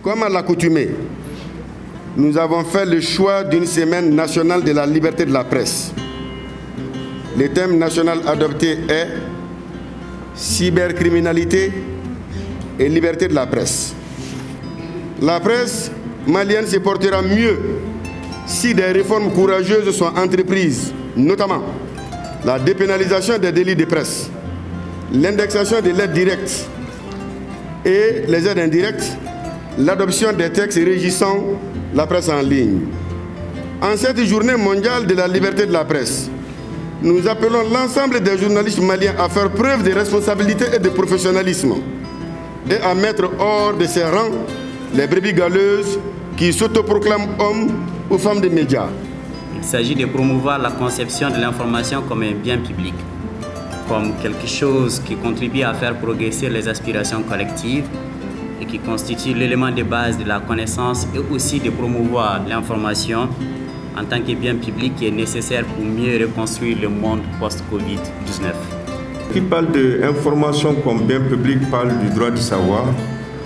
Comme à l'accoutumée, nous avons fait le choix d'une semaine nationale de la liberté de la presse. Le thème national adopté est cybercriminalité et liberté de la presse. La presse malienne se portera mieux si des réformes courageuses sont entreprises, notamment la dépénalisation des délits de presse, l'indexation des aides directes et les aides indirectes, l'adoption des textes régissant la presse en ligne. En cette journée mondiale de la liberté de la presse, nous appelons l'ensemble des journalistes maliens à faire preuve de responsabilité et de professionnalisme et à mettre hors de ses rangs les brebis galeuses qui s'autoproclament hommes ou femmes des médias. Il s'agit de promouvoir la conception de l'information comme un bien public, comme quelque chose qui contribue à faire progresser les aspirations collectives et qui constitue l'élément de base de la connaissance, et aussi de promouvoir l'information en tant que bien public qui est nécessaire pour mieux reconstruire le monde post-Covid-19. Qui parle de l'information comme bien public parle du droit du savoir,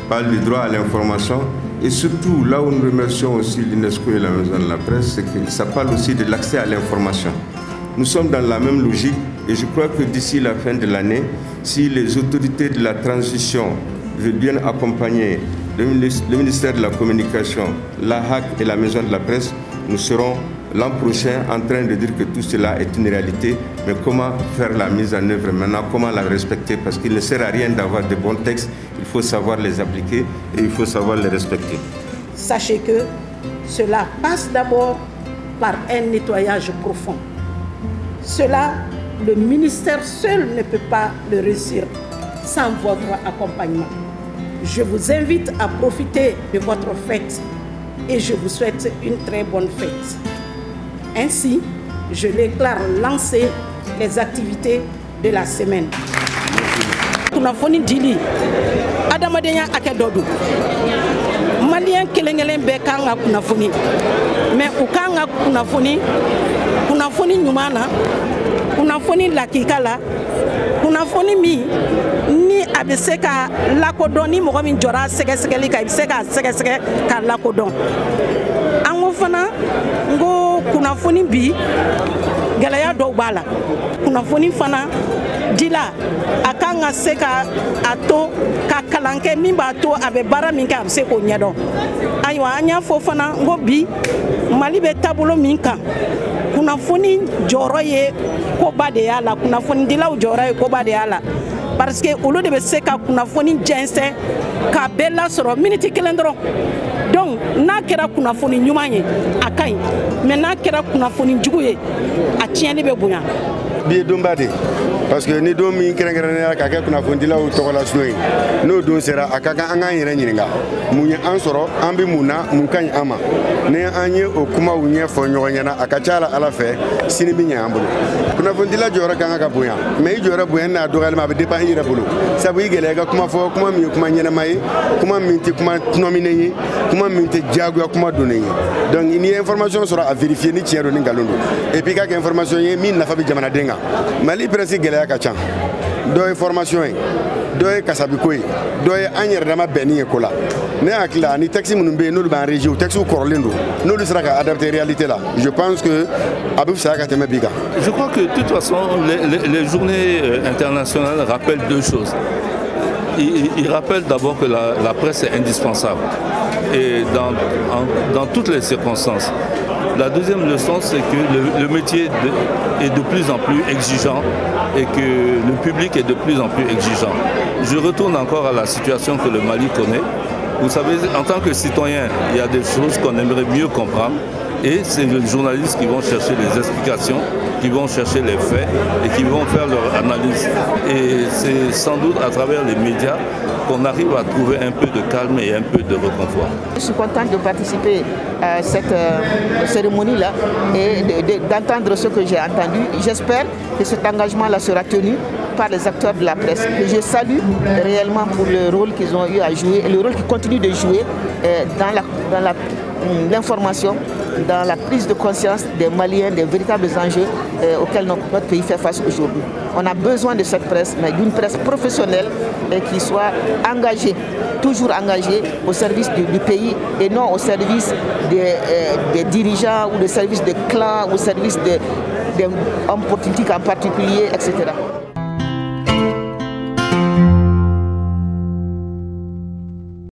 parle du droit à l'information, et surtout là où nous remercions aussi l'UNESCO et la Maison de la Presse, c'est que ça parle aussi de l'accès à l'information. Nous sommes dans la même logique et je crois que d'ici la fin de l'année, si les autorités de la transition veulent bien accompagner le ministère de la Communication, la HAC et la Maison de la Presse, nous serons l'an prochain en train de dire que tout cela est une réalité, mais comment faire la mise en œuvre maintenant, comment la respecter, parce qu'il ne sert à rien d'avoir de bons textes, il faut savoir les appliquer et il faut savoir les respecter. Sachez que cela passe d'abord par un nettoyage profond. Cela, le ministère seul ne peut pas le réussir sans votre accompagnement. Je vous invite à profiter de votre fête et je vous souhaite une très bonne fête. Ainsi, je déclare lancer les activités de la semaine. Kunafoni dili adamadenya akedodu malien kelengelen be kanga kunafoni mais ukanga kunafoni nyumana kunafoni lakikala kunafoni mi ni abiseka lakodoni mogo min jora segesegeli ka ibiseka segesege ka lakodon ango fana ngo kunafoni bi galaya do bala kunafoni fana dila akanga seka ato ka kalanke min ba to abe bara min ka se ko nyedo aywa anya fo fana ngo bi mali be tabulo min kan kunafoni joro ye ko bade yala kunafoni dila joro ye ko bade yala parce que olu de be se ka kunafoni jense ka bella soro minute kelen dron donc n'a kɛra kunafoni ɲuman ye a kaɲi mais n'a kɛra kunafoni jugu ye a tiɲɛni bɛ bonya bi ye donba de parce que ni don min kɛrɛnkɛrɛnnenya ka kɛ kunnafonidilaw tɔgɔla suno ye n'o don sera a ka kan an k'an yɛrɛ ɲininka mun ye an sɔrɔ an bɛ mun na mun ka ɲi an ma ni an ye o kumaw ɲɛfɔ ɲɔgɔn ɲɛna a ka ca ala fɛ sini bɛ ɲɛ an bolo kunnafonidila jɔyɔrɔ kan ka bonya mais i jɔyɔrɔ bonya n'a dɔgɔyalima a bɛ dépend i yɛrɛ bolo sabu i gɛlɛya i ka kuma fɔ kuma min ye kuma ɲɛnama ye kuma min tɛ kuma nɔminen ye kuma min tɛ diyagoya kuma donnen ye donc n'i ye information sɔrɔ a vérifier ni tiɲɛ don ni nkalon don et puis i ka kɛ information ye min nafa bɛ jamanaden kan Mali presse gɛlɛya ka ca dɔ ye formation ye dɔ ye kasabiko ye dɔ ye an yɛrɛ dama bɛnni ye ko la ne hakili la ni texte minnu bɛ yen n'olu b'an régi o texte kɔrɔlen don n'olu sera ka adapter réalité la je pense que a bɛ fisaya ka tɛmɛ bi kan. Je crois que de toute façon les journées internationales rappellent deux choses. Il rappelle d'abord que la presse est indispensable et dans toutes les circonstances. La deuxième leçon, c'est que le métier est de plus en plus exigeant et que le public est de plus en plus exigeant. Je retourne encore à la situation que le Mali connaît. Vous savez, en tant que citoyen, il y a des choses qu'on aimerait mieux comprendre. Et c'est les journalistes qui vont chercher les explications, qui vont chercher les faits et qui vont faire leur analyse. Et c'est sans doute à travers les médias qu'on arrive à trouver un peu de calme et un peu de réconfort. Je suis contente de participer à cette cérémonie-là et d'entendre ce que j'ai entendu. J'espère que cet engagement-là sera tenu par les acteurs de la presse. Et je salue réellement pour le rôle qu'ils ont eu à jouer et le rôle qu'ils continuent de jouer dans l'information dans la prise de conscience des Maliens, des véritables enjeux auxquels notre pays fait face aujourd'hui. On a besoin de cette presse, mais d'une presse professionnelle et qui soit engagée, toujours engagée au service du pays et non au service des dirigeants ou au service de clans ou au service des hommes politiques en particulier, etc.